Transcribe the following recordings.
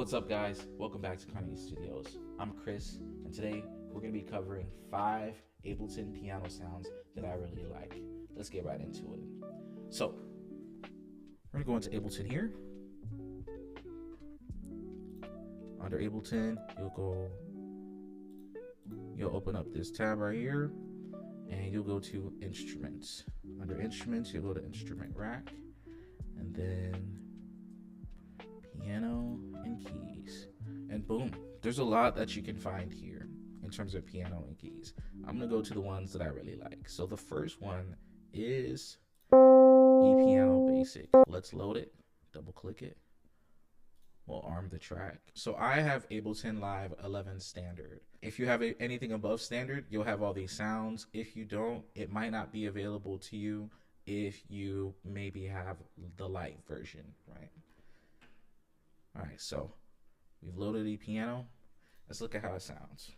What's up, guys? Welcome back to Carnegie Studios. I'm Chris, and today we're going to be covering 5 Ableton piano sounds that I really like. Let's get right into it. So, we're going to go into Ableton here. Under Ableton, you'll open up this tab right here, and you'll go to Instruments. Under Instruments, you'll go to Instrument Rack, and then Piano and Keys, and boom, there's a lot that you can find here in terms of piano and keys. I'm gonna go to the ones that I really like. So the first one is ePiano Basic. Let's load it, double click it, we'll arm the track. So I have Ableton Live 11 standard. If you have anything above standard, you'll have all these sounds. If you don't, it might not be available to you if you maybe have the light version, right? All right, so we've loaded ePiano. Let's look at how it sounds.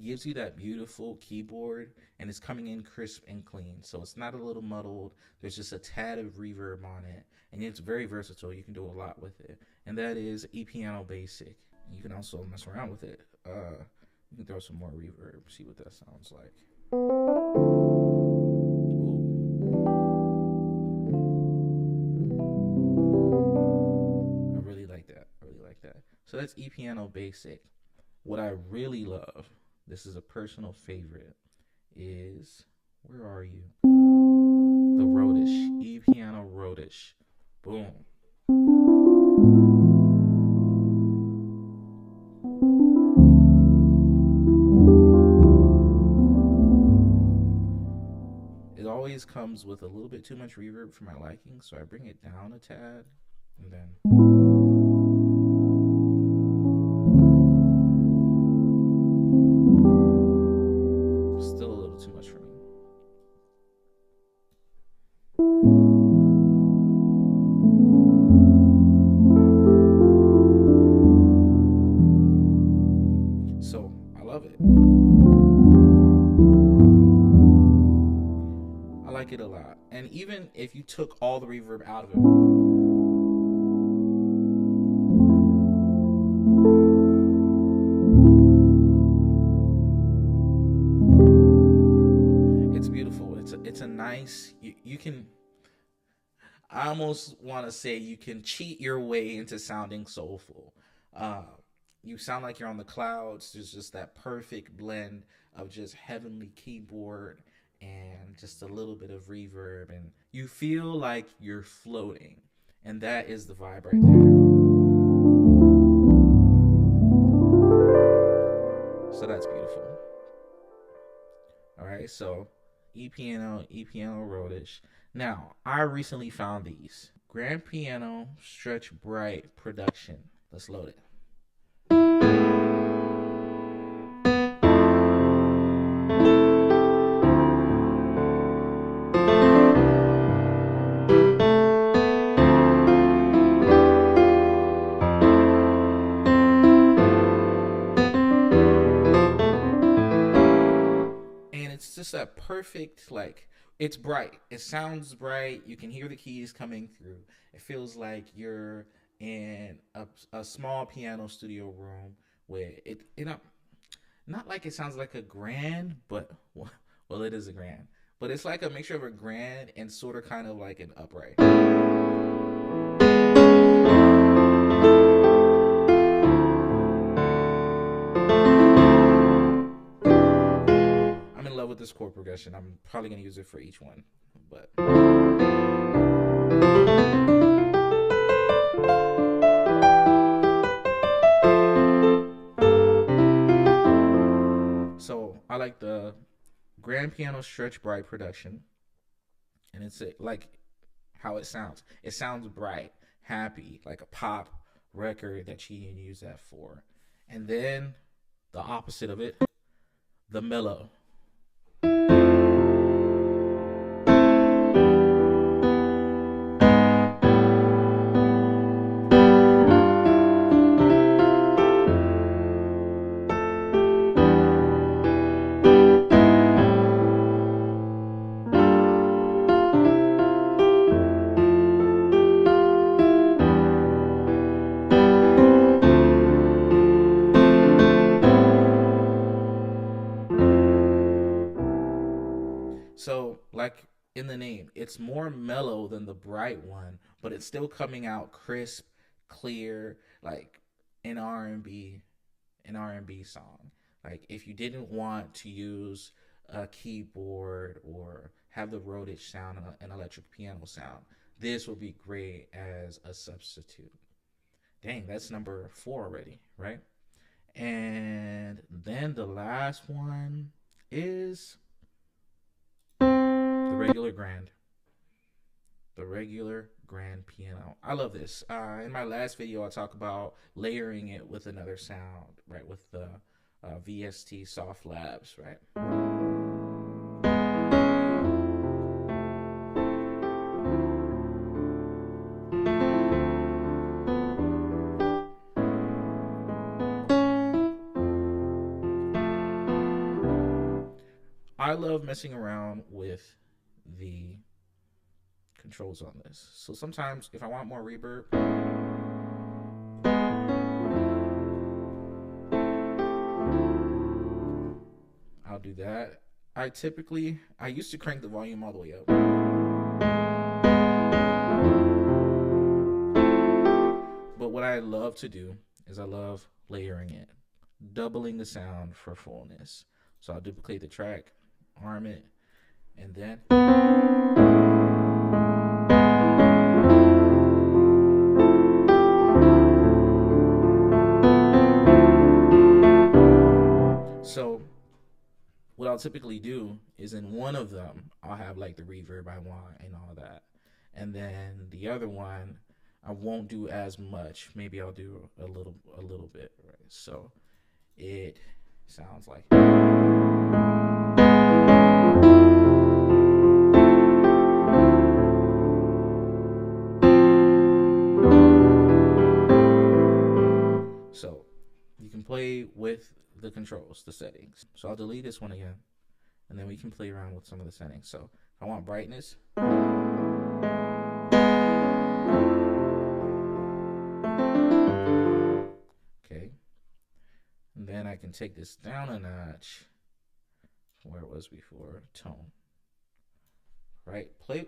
Gives you that beautiful keyboard, and it's coming in crisp and clean, so it's not a little muddled. There's just a tad of reverb on it, and it's very versatile. You can do a lot with it, and that is ePiano Basic. You can also mess around with it. You can throw some more reverb, see what that sounds like. I really like that. So that's ePiano Basic. What I really love, this is a personal favorite, is, where are you? The roish, ePiano roish. Boom. It always comes with a little bit too much reverb for my liking, so I bring it down a tad, and then still a little too much for me. So I love it. I like it a lot. And even if you took all the reverb out of it, it's a nice, you can, I almost want to say you can cheat your way into sounding soulful. You sound like you're on the clouds. There's just that perfect blend of just heavenly keyboard and just a little bit of reverb, and you feel like you're floating, and that is the vibe right there. So that's beautiful. All right, so ePiano roish. Now, I recently found these. Grand Piano Stretch Bright Production. Let's load it. It's just that perfect, like, it's bright. It sounds bright. You can hear the keys coming through. It feels like you're in a small piano studio room where it not like it sounds like a grand, but, well, it is a grand. But it's like a mixture of a grand and sort of kind of like an upright. With this chord progression, I'm probably going to use it for each one, but so I like the Grand Piano Stretch Bright Production, and it's like how it sounds. It sounds bright, happy, like a pop record that you can use that for. And then the opposite of it, the Mellow. So, like in the name, it's more mellow than the bright one, but it's still coming out crisp, clear, like an R&B, an R&B song. Like if you didn't want to use a keyboard or have the roadish sound, an electric piano sound, this would be great as a substitute. Dang, that's number 4 already, right? And then the last one is the regular grand. The regular grand piano. I love this. In my last video, I talk about layering it with another sound, right? With the VST Soft Labs, right? I love messing around with the controls on this. So sometimes if I want more reverb, I'll do that. I used to crank the volume all the way up. But what I love to do is I love layering it, doubling the sound for fullness. So I'll duplicate the track, arm it, and then so what I'll typically do is in one of them I'll have like the reverb I want and all that, and then the other one I won't do as much. Maybe I'll do a little bit, right? So it sounds like. So you can play with the controls, the settings. So I'll delete this one again, and then we can play around with some of the settings. So if I want brightness, okay, and then I can take this down a notch from where it was before, tone, right? Play.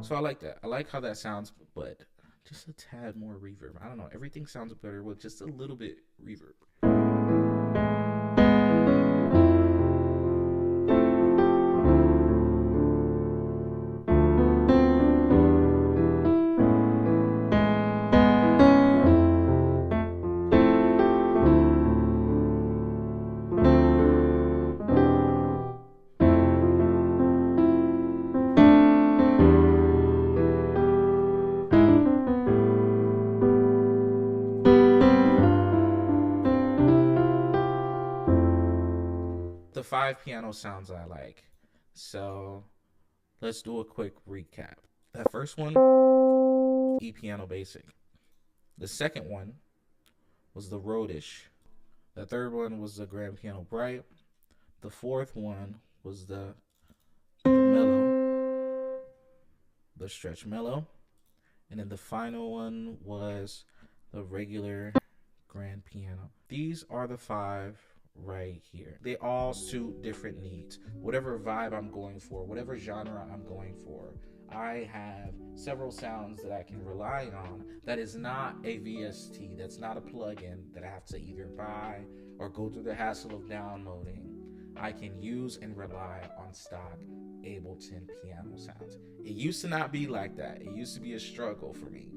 So I like that. I like how that sounds, but just a tad more reverb. I don't know. Everything sounds better with just a little bit reverb. The 5 piano sounds I like. So let's do a quick recap. That first one, E piano basic. The second one was the roadish. The third one was the grand piano bright. The fourth one was the mellow, the stretch mellow. And then the final one was the regular grand piano. These are the 5 right here. They all suit different needs. Whatever vibe I'm going for, whatever genre I'm going for, I have several sounds that I can rely on that is not a VST, that's not a plugin that I have to either buy or go through the hassle of downloading. I can use and rely on stock Ableton piano sounds. It used to not be like that. It used to be a struggle for me.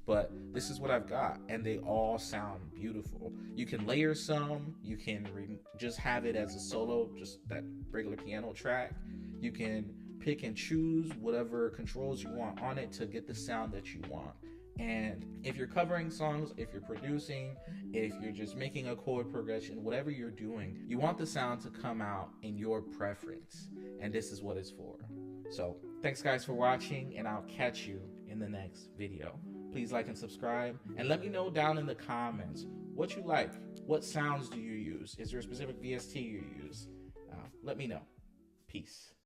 But this is what I've got, and they all sound beautiful. You can layer some, you can just have it as a solo, just that regular piano track. You can pick and choose whatever controls you want on it to get the sound that you want. And if you're covering songs, if you're producing, if you're just making a chord progression, whatever you're doing, you want the sound to come out in your preference. And this is what it's for. So thanks guys for watching, and I'll catch you in the next video. Please like and subscribe, and let me know down in the comments what you like. What sounds do you use? Is there a specific VST you use? Let me know. Peace.